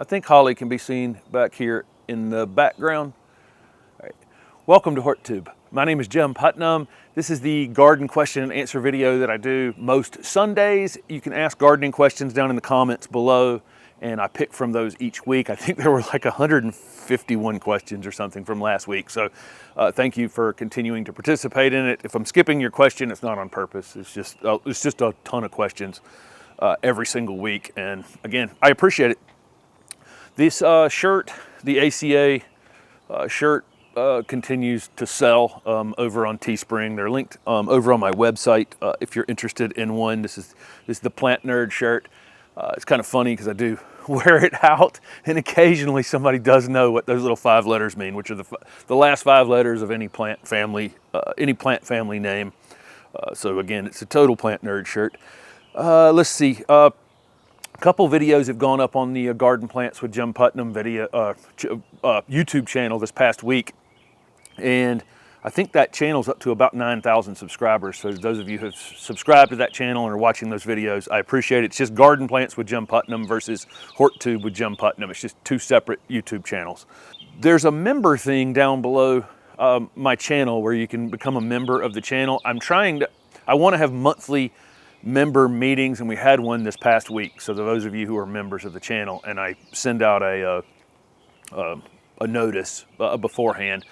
I think Holly can be seen back here in the background. All right. Welcome to Horttube. My name is Jim Putnam. This is the garden question and answer video that I do most Sundays. You can ask gardening questions down in the comments below, and I pick from those each week. I think there were like 151 questions or something from last week. So thank you for continuing to participate in it. If I'm skipping your question, it's not on purpose. It's just a ton of questions every single week. And again, I appreciate it. This shirt, the ACA shirt, continues to sell over on Teespring. They're linked over on my website if you're interested in one. This is the Plant Nerd shirt. It's kind of funny because I do wear it out, and occasionally somebody does know what those little 5 letters mean, which are the last 5 letters of any plant family name. So again, it's a total Plant Nerd shirt. Let's see. A couple videos have gone up on the Garden Plants with Jim Putnam video YouTube channel this past week, and I think that channel's up to about 9,000 subscribers. So those of you who have subscribed to that channel and are watching those videos, I appreciate it. It's just Garden Plants with Jim Putnam versus Horttube with Jim Putnam. It's just 2 separate YouTube channels. There's a member thing down below my channel where you can become a member of the channel. I want to have monthly member meetings, and we had one this past week. So those of you who are members of the channel, and I send out a notice beforehand.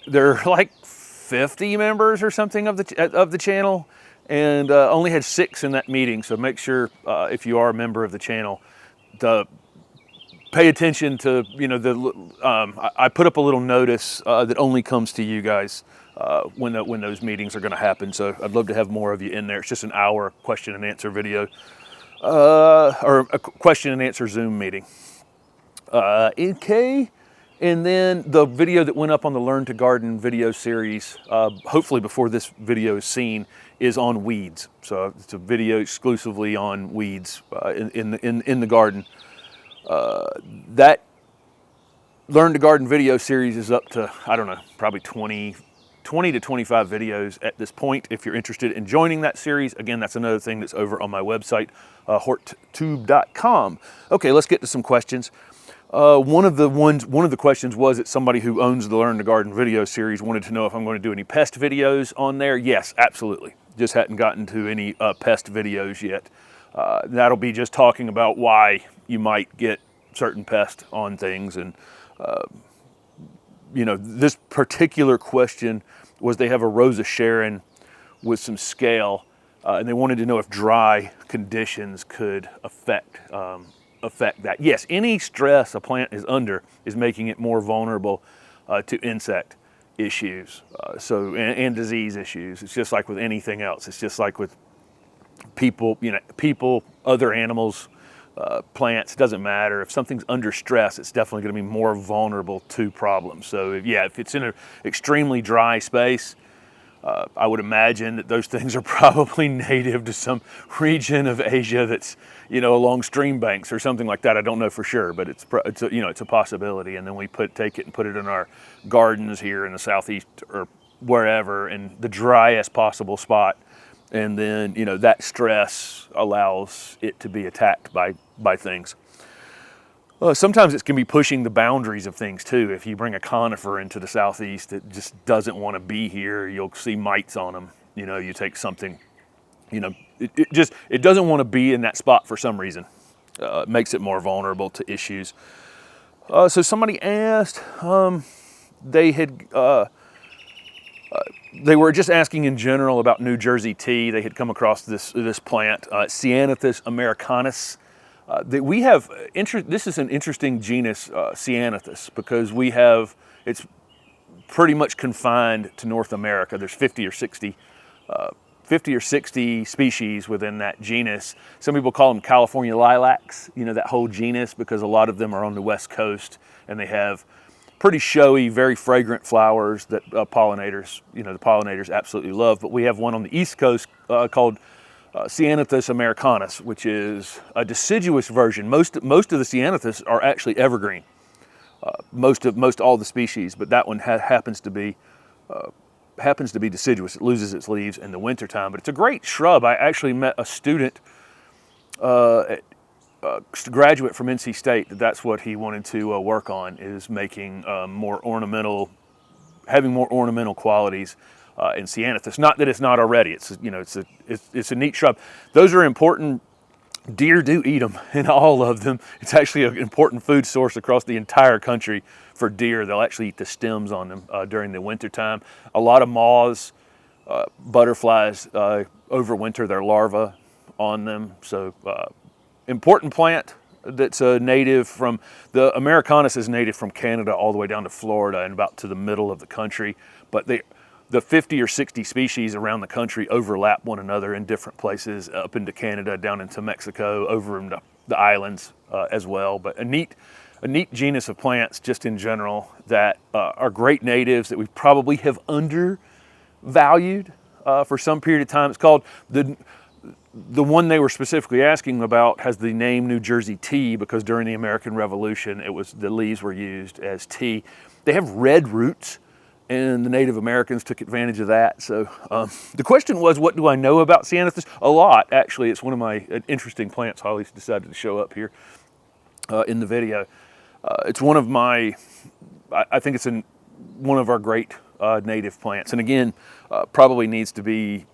There are like 50 members or something of the channel, and only had 6 in that meeting. So make sure if you are a member of the channel to pay attention to, I put up a little notice that only comes to you guys when those meetings are going to happen. So I'd love to have more of you in there. It's just an hour question and answer video, or a question and answer Zoom meeting. Okay. And then the video that went up on the Learn to Garden video series, hopefully before this video is seen, is on weeds. So it's a video exclusively on weeds in the garden. That Learn to Garden video series is up to, I don't know, probably 20 to 25 videos at this point. If you're interested in joining that series, again, that's another thing that's over on my website, horttube.com. Okay, let's get to some questions. One of the questions was that somebody who owns the Learn to Garden video series wanted to know if I'm going to do any pest videos on there. Yes, absolutely. Just hadn't gotten to any pest videos yet. That'll be just talking about why you might get certain pests on things. And, this particular question was they have a Rosa Sharon with some scale, and they wanted to know if dry conditions could affect that. Yes, any stress a plant is under is making it more vulnerable to insect issues, and disease issues. It's just like with anything else. It's just like with people, other animals, plants. It doesn't matter. If something's under stress, it's definitely going to be more vulnerable to problems. So if it's in an extremely dry space, I would imagine that those things are probably native to some region of Asia that's, along stream banks or something like that. I don't know for sure, but it's a possibility. And then we take it and put it in our gardens here in the southeast or wherever, in the driest possible spot. And then, that stress allows it to be attacked by things. Sometimes it can be pushing the boundaries of things too. If you bring a conifer into the southeast that just doesn't want to be here, you'll see mites on them. You take something, it doesn't want to be in that spot for some reason. It makes it more vulnerable to issues. So somebody asked, they were just asking in general about New Jersey tea. They had come across this plant, Ceanothus americanus. This is an interesting genus, Ceanothus, because it's pretty much confined to North America. There's 50 or 60 species within that genus. Some people call them California lilacs, that whole genus, because a lot of them are on the West Coast, and they have pretty showy, very fragrant flowers that the pollinators absolutely love. But we have one on the East Coast called Ceanothus americanus, which is a deciduous version. Most of the Ceanothus are actually evergreen. Most all the species, but that one happens to be deciduous. It loses its leaves in the wintertime, but it's a great shrub. I actually met a student graduate from NC State, that's what he wanted to work on, is making more ornamental, having more ornamental qualities in Ceanothus. Not that it's not already. It's, you know, it's a neat shrub. Those are important. Deer do eat them, and all of them. It's actually an important food source across the entire country for deer. They'll actually eat the stems on them during the winter time. A lot of moths, butterflies overwinter their larvae on them. So important plant that's native from, the americanus is native from Canada all the way down to Florida and about to the middle of the country. But the 50 or 60 species around the country overlap one another in different places, up into Canada, down into Mexico, over into the islands as well. But a neat genus of plants just in general that are great natives that we probably have undervalued for some period of time. It's called, the one they were specifically asking about has the name New Jersey tea because during the American Revolution, the leaves were used as tea. They have red roots, and the Native Americans took advantage of that. So the question was, what do I know about Ceanothus? A lot, actually. It's one of my interesting plants. Holly's decided to show up here in the video. It's one of my, I think it's one of our great native plants. And again, probably needs to be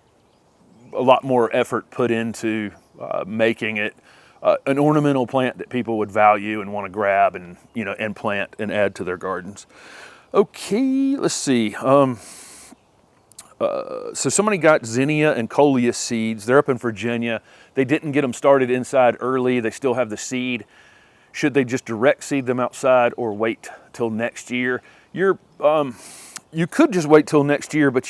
a lot more effort put into making it an ornamental plant that people would value and want to grab and, you know, and plant and add to their gardens. Okay, let's see. So somebody got zinnia and coleus seeds. They're up in Virginia. They didn't get them started inside early. They still have the seed. Should they just direct seed them outside or wait till next year? You could just wait till next year, but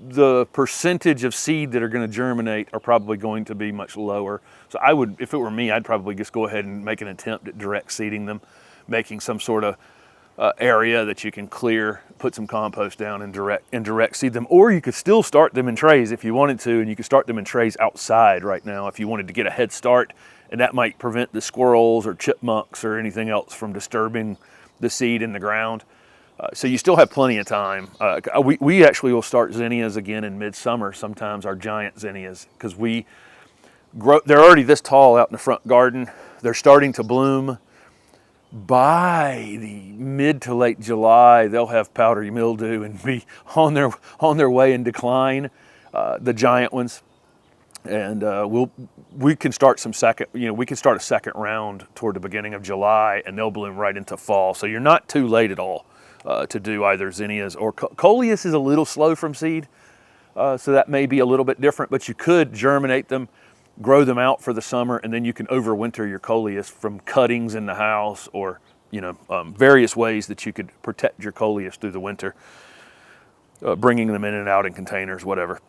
the percentage of seed that are going to germinate are probably going to be much lower. So I would, if it were me, I'd probably just go ahead and make an attempt at direct seeding them, making some sort of area that you can clear, put some compost down and direct seed them. Or you could still start them in trays if you wanted to, and you could start them in trays outside right now if you wanted to get a head start, and that might prevent the squirrels or chipmunks or anything else from disturbing the seed in the ground. So you still have plenty of time. We actually will start zinnias again in midsummer, sometimes our giant zinnias, because they're already this tall out in the front garden. They're starting to bloom. By the mid to late July, they'll have powdery mildew and be on their way in decline, the giant ones. And we can start we can start a second round toward the beginning of July, and they'll bloom right into fall. So you're not too late at all to do either zinnias or coleus is a little slow from seed, so that may be a little bit different. But you could germinate them, grow them out for the summer, and then you can overwinter your coleus from cuttings in the house, or various ways that you could protect your coleus through the winter, bringing them in and out in containers, whatever.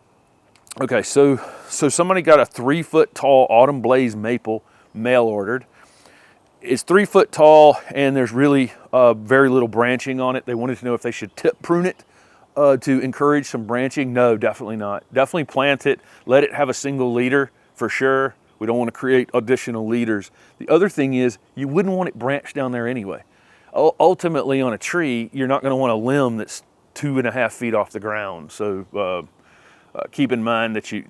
Okay, so somebody got a 3-foot tall autumn blaze maple mail ordered. It's 3 foot tall, and there's really very little branching on it. They wanted to know if they should tip prune it to encourage some branching. No, definitely not. Definitely plant it. Let it have a single leader for sure. We don't want to create additional leaders. The other thing is, you wouldn't want it branched down there anyway. Ultimately, on a tree, you're not going to want a limb that's 2.5 feet off the ground. So keep in mind that you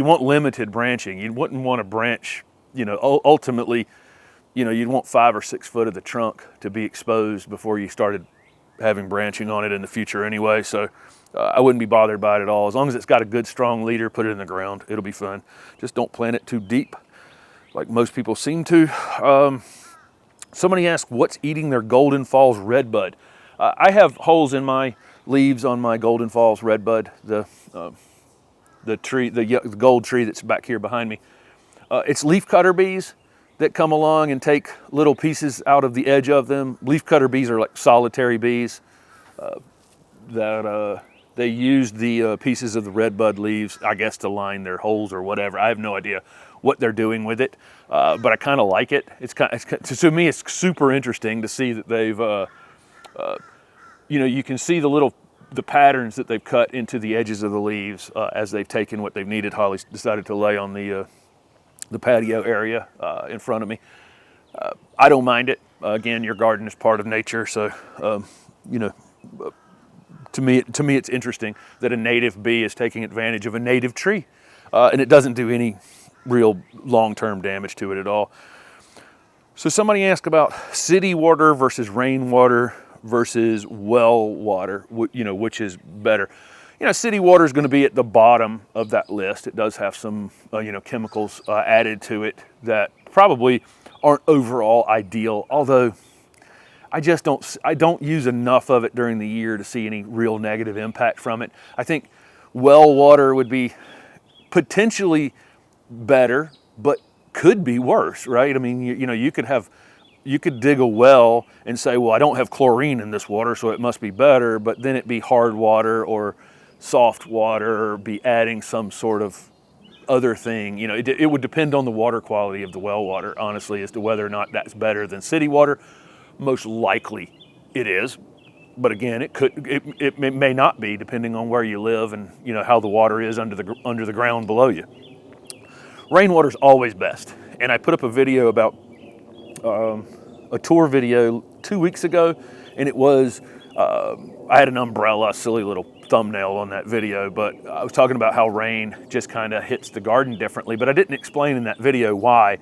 want limited branching. You wouldn't want to branch. Ultimately, you'd want 5 or 6 foot of the trunk to be exposed before you started having branching on it in the future anyway. So I wouldn't be bothered by it at all. As long as it's got a good strong leader, put it in the ground. It'll be fun. Just don't plant it too deep like most people seem to. Somebody asked, what's eating their Golden Falls redbud? I have holes in my leaves on my Golden Falls redbud, the gold tree that's back here behind me. It's leafcutter bees that come along and take little pieces out of the edge of them. Leafcutter bees are like solitary bees that they use the pieces of the redbud leaves, I guess, to line their holes or whatever. I have no idea what they're doing with it, but I kind of like it. To me, it's super interesting to see that they've, you can see the patterns that they've cut into the edges of the leaves as they've taken what they've needed. Holly's decided to lay on the patio area in front of me. I don't mind it. Again, your garden is part of nature, so to me it's interesting that a native bee is taking advantage of a native tree, and it doesn't do real long-term damage to it at all. So somebody asked about city water versus rainwater versus well water, which is better. City water is going to be at the bottom of that list. It does have some, chemicals added to it that probably aren't overall ideal, although I don't use enough of it during the year to see any real negative impact from it. I think well water would be potentially better, but could be worse, right? I mean, you could dig a well and say, well, I don't have chlorine in this water, so it must be better, but then it'd be hard water or soft water, or be adding some sort of other thing. It would depend on the water quality of the well water, honestly, as to whether or not that's better than city water. Most likely it is, but again, it may not be, depending on where you live and how the water is under the ground below you. Rainwater is always best, and I put up a video about a tour video 2 weeks ago, and it was I had an umbrella, silly little thumbnail on that video, but I was talking about how rain just kind of hits the garden differently, but I didn't explain in that video why.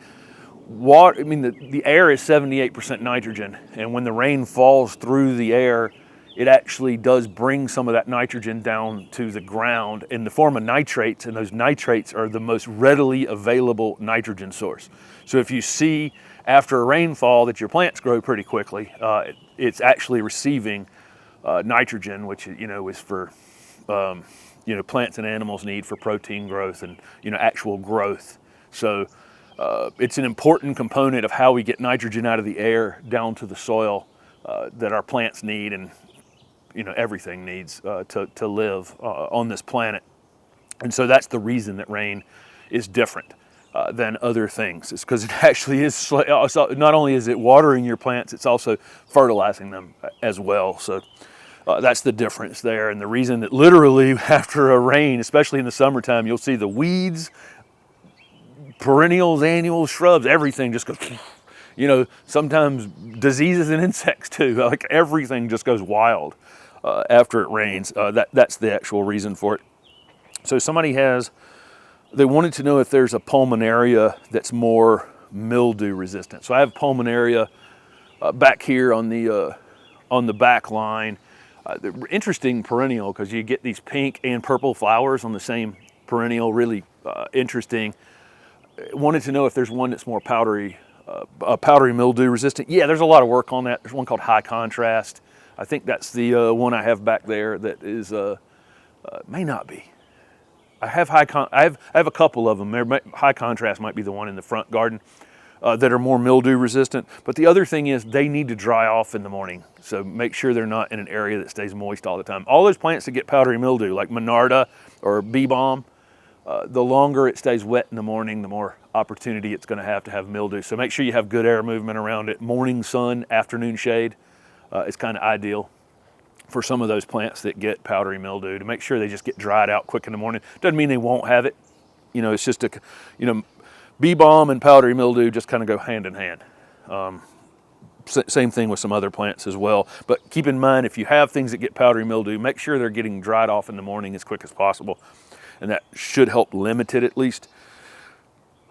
The air is 78% nitrogen, and when the rain falls through the air, it actually does bring some of that nitrogen down to the ground in the form of nitrates, and those nitrates are the most readily available nitrogen source. So if you see after a rainfall that your plants grow pretty quickly, it's actually receiving nitrogen, which is for plants and animals need for protein growth and actual growth. So it's an important component of how we get nitrogen out of the air down to the soil that our plants need, and everything needs to live on this planet. And so that's the reason that rain is different than other things. It's because it actually is, not only is it watering your plants, it's also fertilizing them as well. So that's the difference there. And the reason that literally after a rain, especially in the summertime, you'll see the weeds, perennials, annuals, shrubs, everything just goes, sometimes diseases and insects too. Like everything just goes wild after it rains. That's the actual reason for it. So they wanted to know if there's a Pulmonaria that's more mildew resistant. So I have Pulmonaria back here on the back line. The interesting perennial, because you get these pink and purple flowers on the same perennial, really interesting. Wanted to know if there's one that's more powdery mildew resistant. Yeah, there's a lot of work on that. There's one called High Contrast. I think that's the one I have back there that is, may not be. I have a couple of them. High Contrast might be the one in the front garden that are more mildew resistant. But the other thing is they need to dry off in the morning. So make sure they're not in an area that stays moist all the time. All those plants that get powdery mildew, like Monarda or bee balm, the longer it stays wet in the morning, the more opportunity it's going to have mildew. So make sure you have good air movement around it. Morning sun, afternoon shade is kind of ideal for some of those plants that get powdery mildew, to make sure they just get dried out quick in the morning. Doesn't mean they won't have it. It's just bee balm and powdery mildew just kind of go hand in hand. Same thing with some other plants as well. But keep in mind, if you have things that get powdery mildew, make sure they're getting dried off in the morning as quick as possible. And that should help limit it at least.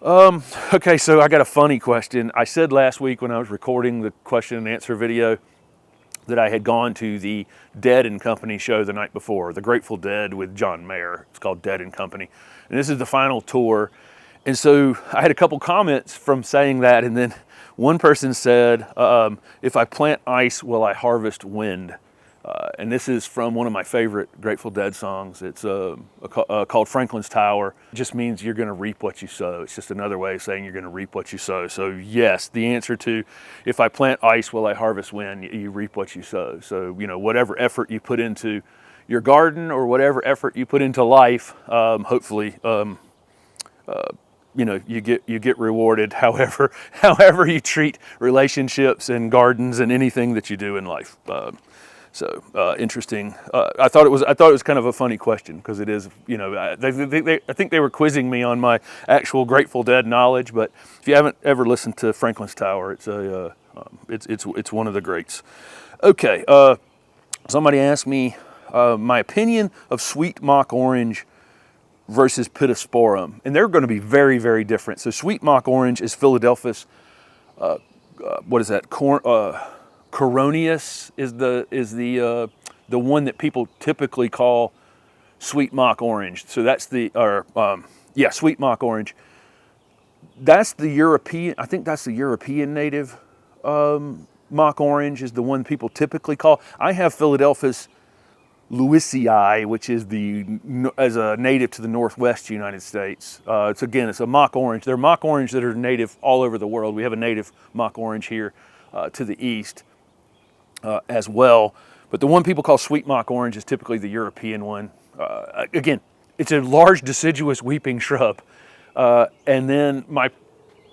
Okay, so I got a funny question. I said last week when I was recording the question and answer video that I had gone to the Dead and Company show the night before, the Grateful Dead with John Mayer. It's called Dead and Company. And this is the final tour. And so I had a couple comments from saying that, and then one person said, if I plant ice, will I harvest wind? And this is from one of my favorite Grateful Dead songs. It's called Franklin's Tower. It just means you're going to reap what you sow. It's just another way of saying you're going to reap what you sow. So yes, the answer to if I plant ice, will I harvest wind? You reap what you sow. So whatever effort you put into your garden or whatever effort you put into life, hopefully you get rewarded. However you treat relationships and gardens and anything that you do in life. So interesting. I thought it was kind of a funny question, because it is, I think they were quizzing me on my actual Grateful Dead knowledge. But if you haven't ever listened to Franklin's Tower, it's one of the greats. Okay, somebody asked me my opinion of sweet mock-orange versus Pittosporum, and they're going to be very, very different. So sweet mock-orange is Philadelphus. What is that? Coronarius is the one that people typically call sweet mock-orange. So that's sweet mock-orange. That's the European. I think that's the European native mock-orange is the one people typically call. I have Philadelphus lewisii, which is as a native to the Northwest United States. It's a mock-orange. They're mock-orange that are native all over the world. We have a native mock-orange here to the east as well. But the one people call sweet mock-orange is typically the European one. Again, it's a large deciduous weeping shrub. And then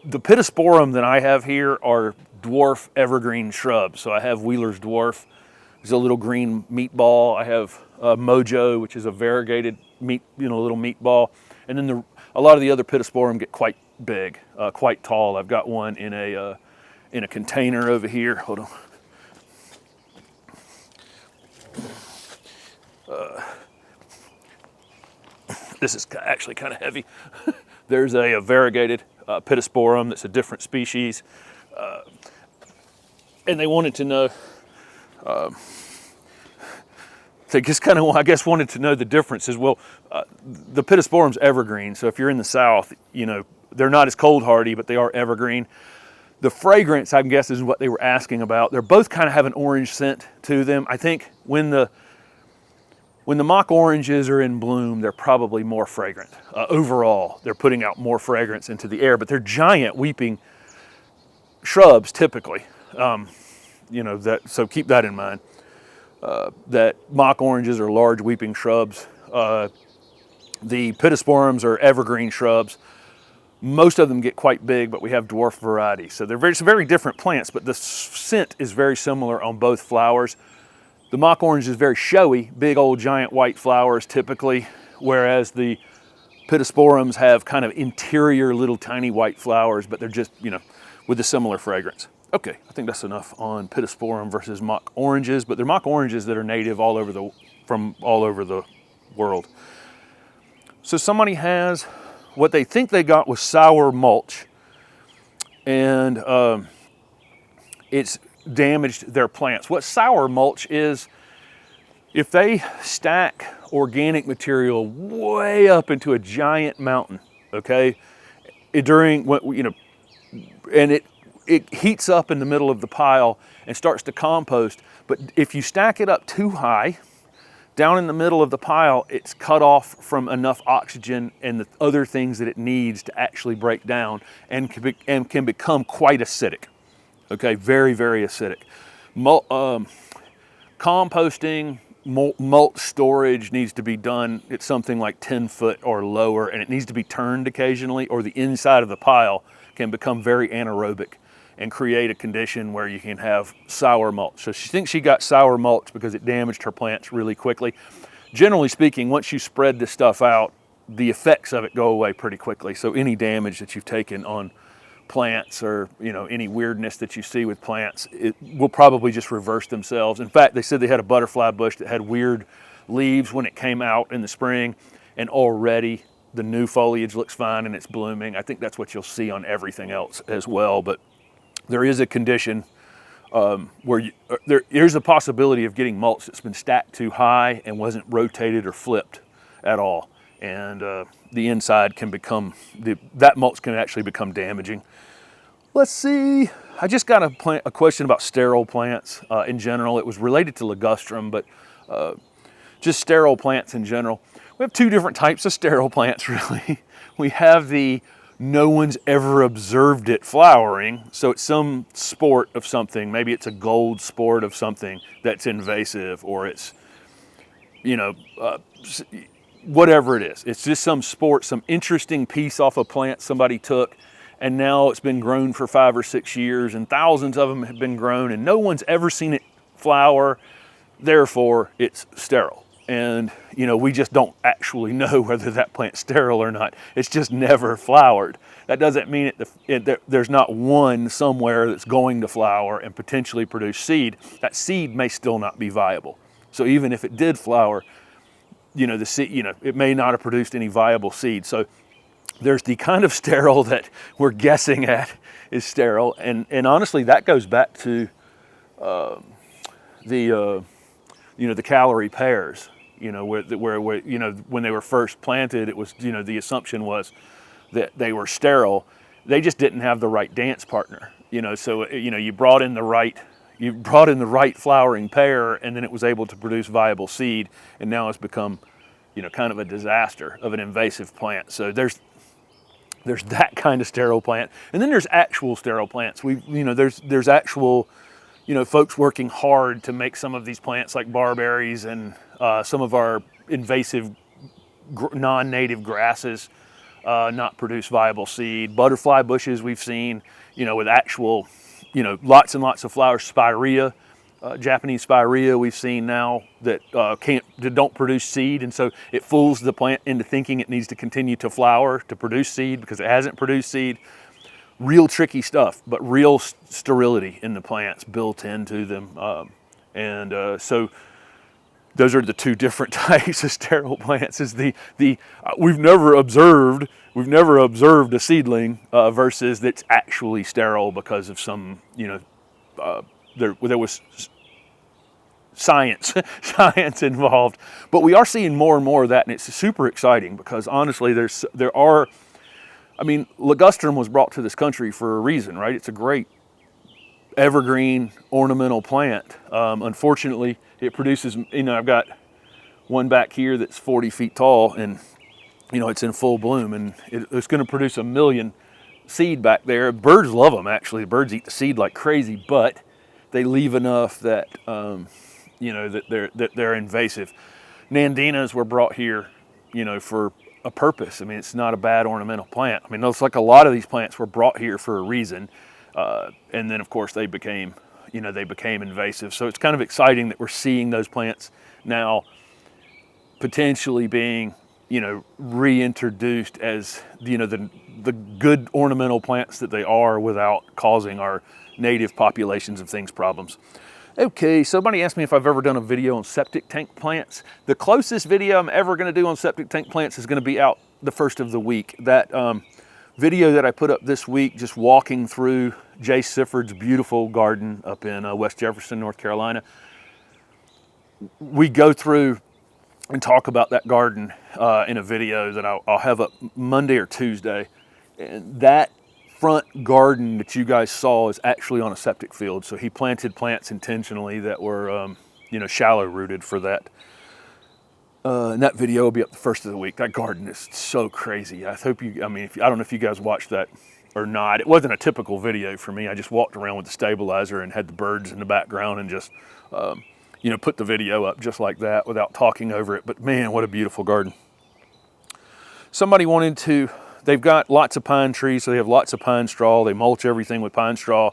the Pittosporum that I have here are dwarf evergreen shrubs. So I have Wheeler's dwarf. There's a little green meatball. I have Mojo, which is a variegated little meatball. And then a lot of the other Pittosporum get quite big, quite tall. I've got one in a container over here. Hold on. This is actually kind of heavy. There's a variegated Pittosporum that's a different species. And they wanted to know, they just kind of, I guess, wanted to know the differences. Well, the Pittosporum's evergreen, so if you're in the South, they're not as cold hardy, but they are evergreen. The fragrance, I guess, is what they were asking about. They're both kind of have an orange scent to them. I think when the mock oranges are in bloom, they're probably more fragrant. Overall, they're putting out more fragrance into the air, but they're giant weeping shrubs typically. So keep that in mind. That mock oranges are large weeping shrubs. The Pittosporums are evergreen shrubs. Most of them get quite big, but we have dwarf varieties. So they're very different plants, but the scent is very similar on both flowers. The mock orange is very showy, big old giant white flowers typically, whereas the Pittosporums have kind of interior little tiny white flowers, but they're just, with a similar fragrance. Okay, I think that's enough on Pittosporum versus mock oranges, but they're mock oranges that are native from all over the world. So somebody has what they think they got was sour mulch, and it's damaged their plants. What sour mulch is, if they stack organic material way up into a giant mountain, okay, and it heats up in the middle of the pile and starts to compost, but if you stack it up too high, down in the middle of the pile, it's cut off from enough oxygen and the other things that it needs to actually break down and can become quite acidic. Okay, very, very acidic. Composting, mulch storage needs to be done at something like 10 foot or lower, and it needs to be turned occasionally, or the inside of the pile can become very anaerobic and create a condition where you can have sour mulch. So she thinks she got sour mulch because it damaged her plants really quickly. Generally speaking, once you spread this stuff out, the effects of it go away pretty quickly. So any damage that you've taken on plants or any weirdness that you see with plants, it will probably just reverse themselves. In fact, they said they had a butterfly bush that had weird leaves when it came out in the spring, and already the new foliage looks fine and it's blooming. I think that's what you'll see on everything else as well. But there is a condition where there's a possibility of getting mulch that's been stacked too high and wasn't rotated or flipped at all. And the inside can that mulch can actually become damaging. Let's see, I just got a question about sterile plants in general. It was related to ligustrum, but just sterile plants in general. We have two different types of sterile plants, really. We have the no one's ever observed it flowering, so it's some sport of something. Maybe it's a gold sport of something that's invasive, or it's, whatever it is. It's just some sport, some interesting piece off a plant somebody took, and now it's been grown for 5 or 6 years, and thousands of them have been grown, and no one's ever seen it flower, therefore it's sterile. And, we just don't actually know whether that plant's sterile or not. It's just never flowered. That doesn't mean there's not one somewhere that's going to flower and potentially produce seed. That seed may still not be viable. So even if it did flower, the seed, it may not have produced any viable seed. So there's the kind of sterile that we're guessing at is sterile, and honestly, that goes back to the calorie pears. Where when they were first planted, it was the assumption was that they were sterile. They just didn't have the right dance partner. So you brought in the right flowering pear, and then it was able to produce viable seed, and now it's become kind of a disaster of an invasive plant. So there's that kind of sterile plant, and then there's actual sterile plants. There's actual folks working hard to make some of these plants like barberries and some of our invasive non-native grasses not produce viable seed. Butterfly bushes we've seen, with actual, lots and lots of flowers. Spirea, Japanese spirea we've seen now that don't produce seed, and so it fools the plant into thinking it needs to continue to flower to produce seed because it hasn't produced seed. Real tricky stuff, but real sterility in the plants built into them, so those are the two different types of sterile plants. Is we've never observed a seedling versus that's actually sterile because of some there was science involved. But we are seeing more and more of that, and it's super exciting because honestly, ligustrum was brought to this country for a reason, right? It's a great evergreen ornamental plant. Unfortunately, it produces, I've got one back here that's 40 feet tall, and it's in full bloom, and it's going to produce 1 million seed back there. Birds love them, actually. Birds eat the seed like crazy, but they leave enough that that they're invasive. Nandinas were brought here, for a purpose. It's not a bad ornamental plant. It's like a lot of these plants were brought here for a reason, and then of course they became invasive. So it's kind of exciting that we're seeing those plants now potentially being reintroduced as the good ornamental plants that they are without causing our native populations of things problems. Okay, somebody asked me if I've ever done a video on septic tank plants. The closest video I'm ever going to do on septic tank plants is going to be out the first of the week. That video that I put up this week, just walking through Jay Sifford's beautiful garden up in West Jefferson, North Carolina. We go through and talk about that garden in a video that I'll have up Monday or Tuesday. And that front garden that you guys saw is actually on a septic field. So he planted plants intentionally that were, shallow rooted for that. And that video will be up the first of the week. That garden is so crazy. I hope I don't know if you guys watched that or not. It wasn't a typical video for me. I just walked around with the stabilizer and had the birds in the background and just, put the video up just like that without talking over it. But man, what a beautiful garden. Somebody they've got lots of pine trees, so they have lots of pine straw. They mulch everything with pine straw.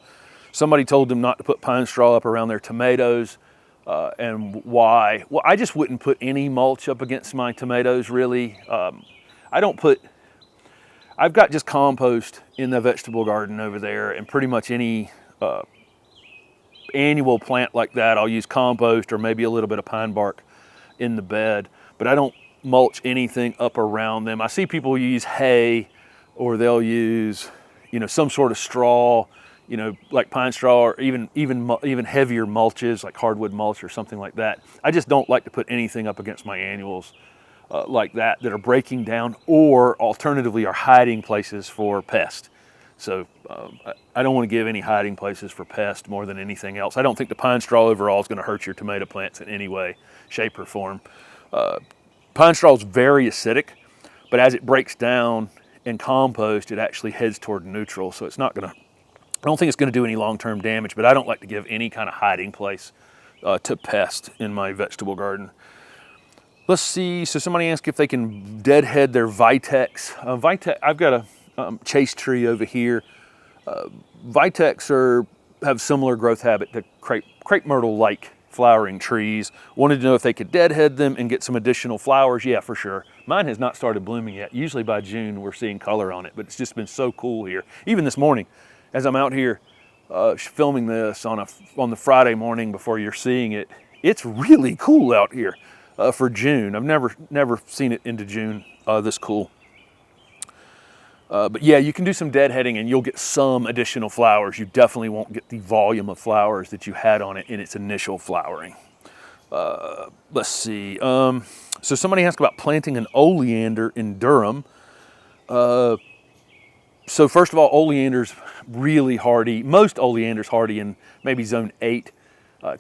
Somebody told them not to put pine straw up around their tomatoes. And why? Well, I just wouldn't put any mulch up against my tomatoes, really. I've got just compost in the vegetable garden over there, and pretty much any annual plant like that, I'll use compost or maybe a little bit of pine bark in the bed, but I don't mulch anything up around them. I see people use hay, or they'll use, some sort of straw, like pine straw, or even heavier mulches like hardwood mulch or something like that. I just don't like to put anything up against my annuals like that are breaking down, or alternatively are hiding places for pests. So I don't want to give any hiding places for pests more than anything else. I don't think the pine straw overall is going to hurt your tomato plants in any way, shape, or form. Pine straw is very acidic, but as it breaks down in compost, it actually heads toward neutral. So I don't think it's going to do any long-term damage, but I don't like to give any kind of hiding place to pests in my vegetable garden. Let's see, so somebody asked if they can deadhead their Vitex. I've got a chase tree over here. Vitex have similar growth habit to crepe myrtle-like flowering trees. Wanted to know if they could deadhead them and get some additional flowers. Yeah, for sure. Mine has not started blooming yet. Usually by June we're seeing color on it, but it's just been so cool here. Even this morning, as I'm out here filming this on the Friday morning before you're seeing it, it's really cool out here. for June. I've never seen it into June this cool. But yeah, you can do some deadheading and you'll get some additional flowers. You definitely won't get the volume of flowers that you had on it in its initial flowering. Let's see. So somebody asked about planting an oleander in Durham. So first of all, oleander's really hardy. Most oleander's hardy in maybe zone 8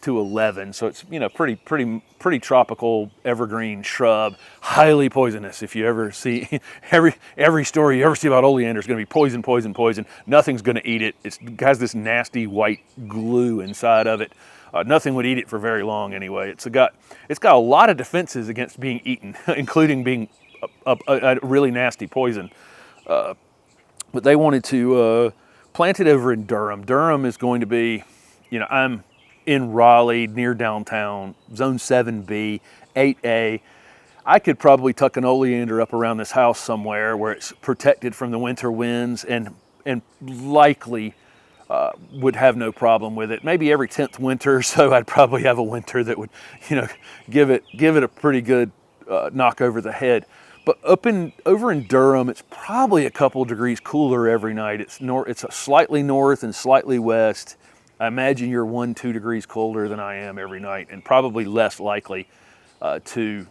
to 11. So it's, you know, pretty tropical evergreen shrub, highly poisonous. If you ever see every story you ever see about oleander is going to be poison, poison, poison. Nothing's going to eat it. It has this nasty white glue inside of it. Nothing would eat it for very long anyway. It's got a lot of defenses against being eaten, including being a really nasty poison. But they wanted to plant it over in Durham. Durham is going to be, you know, I'm in Raleigh, near downtown, zone 7B, 8A. I could probably tuck an oleander up around this house somewhere where it's protected from the winter winds and likely would have no problem with it. Maybe every 10th winter or so, I'd probably have a winter that would, you know, give it a pretty good knock over the head. But over in Durham, it's probably a couple degrees cooler every night. It's slightly north and slightly west. I imagine you're 1-2 degrees colder than I am every night, and probably less likely to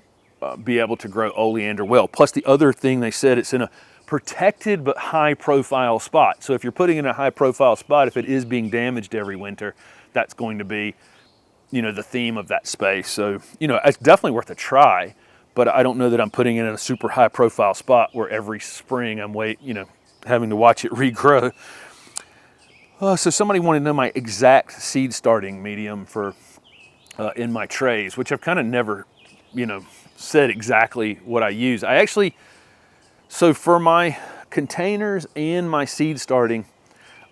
be able to grow oleander well. Plus the other thing they said, it's in a protected but high profile spot. So if you're putting in a high profile spot, if it is being damaged every winter, that's going to be, you know, the theme of that space. So, you know, it's definitely worth a try, but I don't know that I'm putting it in a super high profile spot where every spring I'm having to watch it regrow. So somebody wanted to know my exact seed starting medium for in my trays, which I've kind of never, you know, said exactly what I use. So for my containers and my seed starting,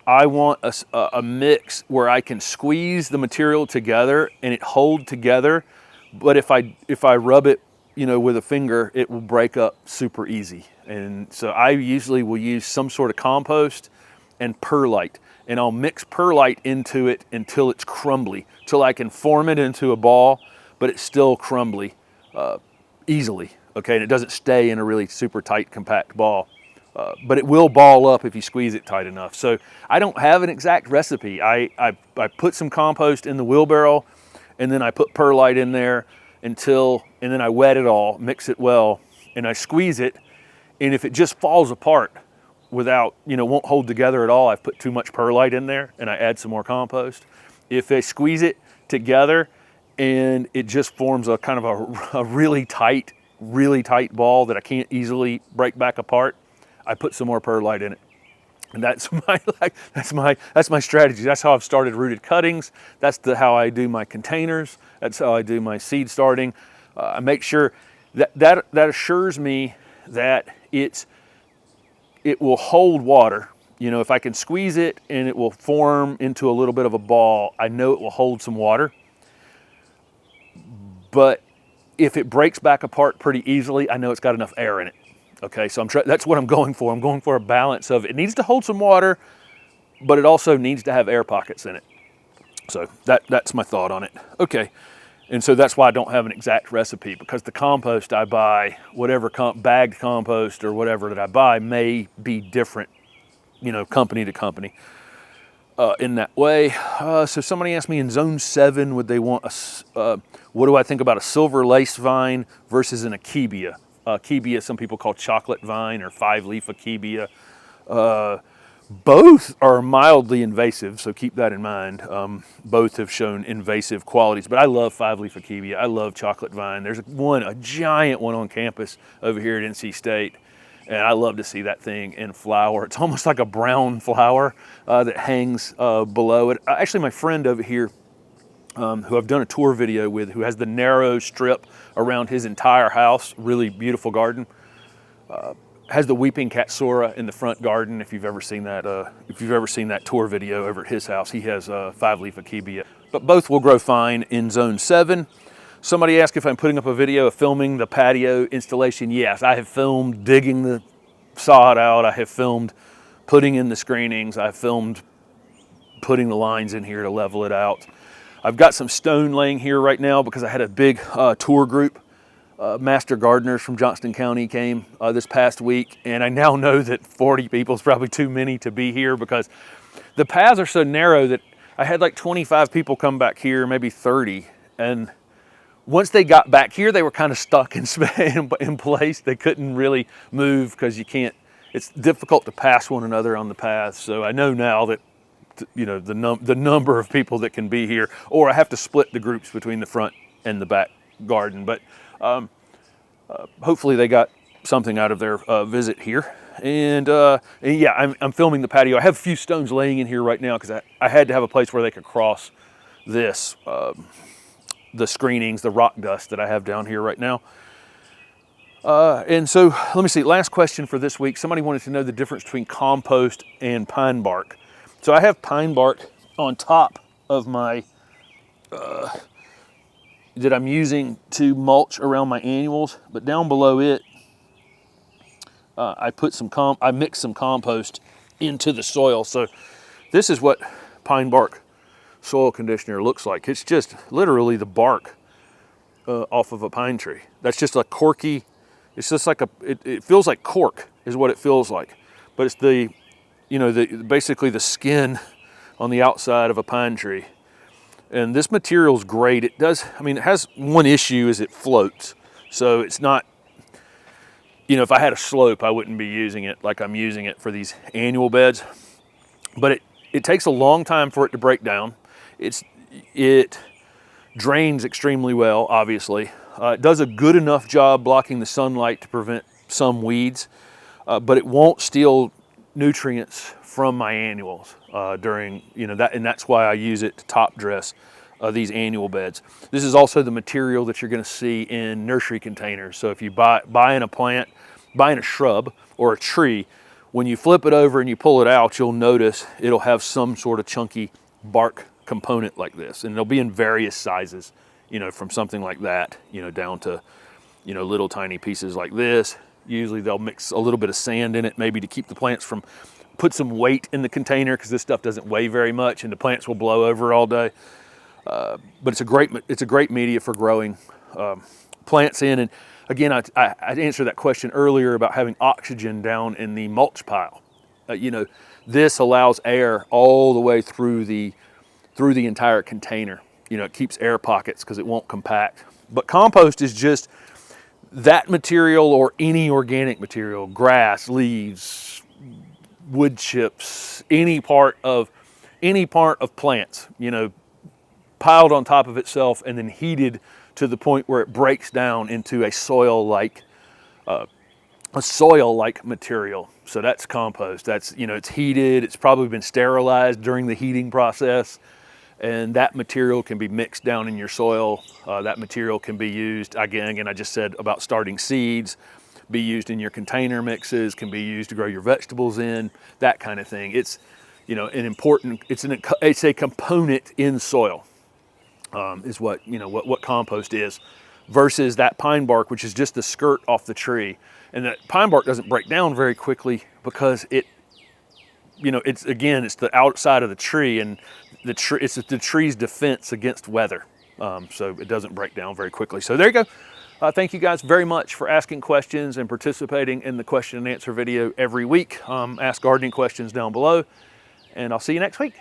I want a mix where I can squeeze the material together and it hold together, but if I rub it, you know, with a finger, it will break up super easy. And so I usually will use some sort of compost and perlite. And I'll mix perlite into it until it's crumbly, till I can form it into a ball, but it's still crumbly easily, okay? And it doesn't stay in a really super tight, compact ball, but it will ball up if you squeeze it tight enough. So I don't have an exact recipe. I put some compost in the wheelbarrow, and then I put perlite in there and then I wet it all, mix it well, and I squeeze it, and if it just falls apart, without, you know, won't hold together at all, I've put too much perlite in there and I add some more compost. If I squeeze it together and it just forms a kind of a really tight ball that I can't easily break back apart, I put some more perlite in it. And that's my strategy. That's how I've started rooted cuttings. That's how I do my containers. That's how I do my seed starting. I make sure that assures me that it will hold water. You know, if I can squeeze it and it will form into a little bit of a ball, I know it will hold some water. But if it breaks back apart pretty easily, I know it's got enough air in it. Okay, so that's what I'm going for. I'm going for a balance of it needs to hold some water, but it also needs to have air pockets in it. So that's my thought on it. Okay. And so that's why I don't have an exact recipe, because the compost I buy, whatever bagged compost or whatever that I buy, may be different, you know, company to company in that way. So somebody asked me in zone 7, would they want what do I think about a silver lace vine versus an Akebia? Akebia, some people call chocolate vine or 5-leaf Akebia. Both are mildly invasive, so keep that in mind. Both have shown invasive qualities, but I love 5-leaf Akebia. I love chocolate vine. There's a giant one on campus over here at NC State, and I love to see that thing in flower. It's almost like a brown flower that hangs below it. Actually, my friend over here, who I've done a tour video with, who has the narrow strip around his entire house, really beautiful garden, has the weeping catsura in the front garden. If you've ever seen that tour video over at his house, he has a 5-leaf Akebia. But both will grow fine in zone 7. Somebody asked if I'm putting up a video of filming the patio installation. Yes, I have filmed digging the sod out. I have filmed putting in the screenings. I have filmed putting the lines in here to level it out. I've got some stone laying here right now because I had a big tour group master gardeners from Johnston County came this past week, and I now know that 40 people is probably too many to be here because the paths are so narrow that I had like 25 people come back here, maybe 30, and once they got back here, they were kind of stuck in place. They couldn't really move because you can't, it's difficult to pass one another on the path. So I know now that, you know, the number of people that can be here, or I have to split the groups between the front and the back garden. But hopefully they got something out of their visit here. And yeah, I'm filming the patio. I have a few stones laying in here right now because I had to have a place where they could cross this, the screenings, the rock dust that I have down here right now. And so let me see, last question for this week. Somebody wanted to know the difference between compost and pine bark. So I have pine bark on top of my, that I'm using to mulch around my annuals, but down below it, I mix some compost into the soil. So this is what pine bark soil conditioner looks like. It's just literally the bark off of a pine tree. That's just a corky, it's just like it feels like cork is what it feels like. But it's the, you know, basically the skin on the outside of a pine tree. And this material's great. It does, I mean, it has one issue is it floats. So it's not, you know, if I had a slope, I wouldn't be using it like I'm using it for these annual beds. But it takes a long time for it to break down. It drains extremely well, obviously. It does a good enough job blocking the sunlight to prevent some weeds, but it won't steal nutrients from my annuals during, you know, that, and that's why I use it to top dress these annual beds. This is also the material that you're going to see in nursery containers. So if you buying a shrub or a tree, when you flip it over and you pull it out, you'll notice it'll have some sort of chunky bark component like this, and they'll be in various sizes, you know, from something like that, you know, down to, you know, little tiny pieces like this. Usually they'll mix a little bit of sand in it, maybe to keep the plants from, put some weight in the container because this stuff doesn't weigh very much and the plants will blow over all day. But it's a great media for growing plants in. And again, I answered that question earlier about having oxygen down in the mulch pile. You know, this allows air all the way through the entire container. You know, it keeps air pockets because it won't compact. But compost is just that material or any organic material, grass, leaves, wood chips, any part of plants, you know, piled on top of itself and then heated to the point where it breaks down into a soil-like material. So that's compost. That's, you know, it's heated. It's probably been sterilized during the heating process, and that material can be mixed down in your soil. That material can be used, again, I just said about starting seeds, be used in your container mixes, can be used to grow your vegetables in, that kind of thing. It's, you know, an important, it's a component in soil. Is what, you know, what compost is, versus that pine bark, which is just the skirt off the tree. And that pine bark doesn't break down very quickly because it, you know, it's the outside of the tree, and it's the tree's defense against weather. So it doesn't break down very quickly. So there you go. Thank you guys very much for asking questions and participating in the question and answer video every week. Ask gardening questions down below, and I'll see you next week.